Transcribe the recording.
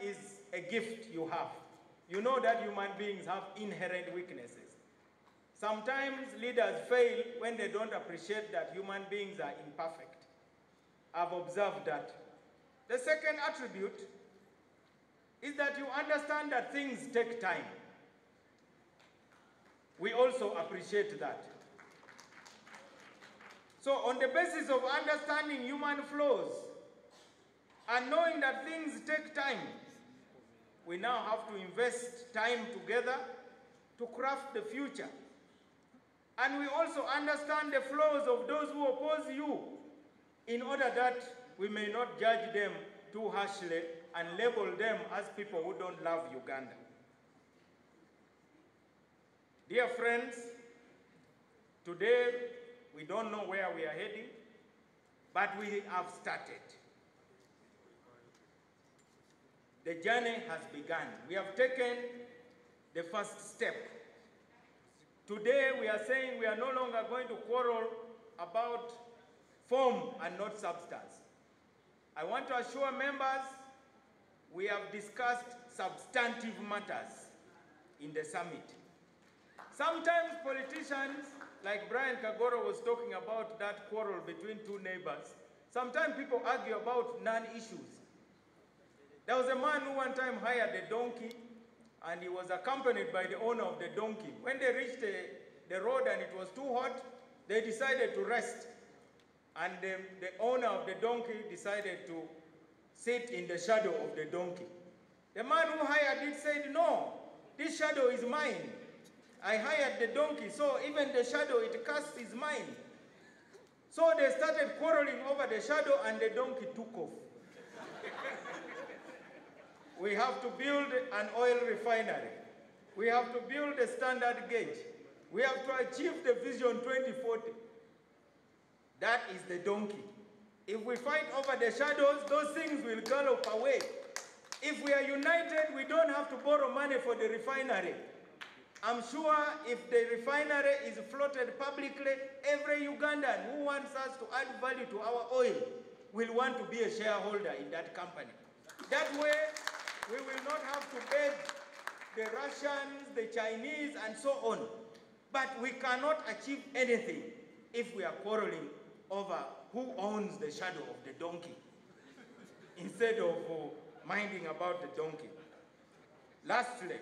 is a gift you have. You know that human beings have inherent weaknesses. Sometimes leaders fail when they don't appreciate that human beings are imperfect. I've observed that. The second attribute is that you understand that things take time. We also appreciate that. So on the basis of understanding human flaws and knowing that things take time, we now have to invest time together to craft the future. And we also understand the flaws of those who oppose you in order that we may not judge them too harshly and label them as people who don't love Uganda. Dear friends, today we don't know where we are heading, but we have started. The journey has begun. We have taken the first step. Today we are saying we are no longer going to quarrel about form and not substance. I want to assure members we have discussed substantive matters in the summit. Sometimes politicians, like Brian Kagoro was talking about that quarrel between two neighbors, sometimes people argue about non-issues. There was a man who one time hired a donkey and he was accompanied by the owner of the donkey. When they reached the road and it was too hot, they decided to rest. And the owner of the donkey decided to sit in the shadow of the donkey. The man who hired it said, "No, this shadow is mine. I hired the donkey, so even the shadow it casts is mine." So they started quarreling over the shadow and the donkey took off. We have to build an oil refinery. We have to build a standard gauge. We have to achieve the Vision 2040. That is the donkey. If we fight over the shadows, those things will gallop away. If we are united, we don't have to borrow money for the refinery. I'm sure if the refinery is floated publicly, every Ugandan who wants us to add value to our oil will want to be a shareholder in that company. That way, we will not have to beg the Russians, the Chinese, and so on. But we cannot achieve anything if we are quarreling over who owns the shadow of the donkey instead of minding about the donkey. Lastly,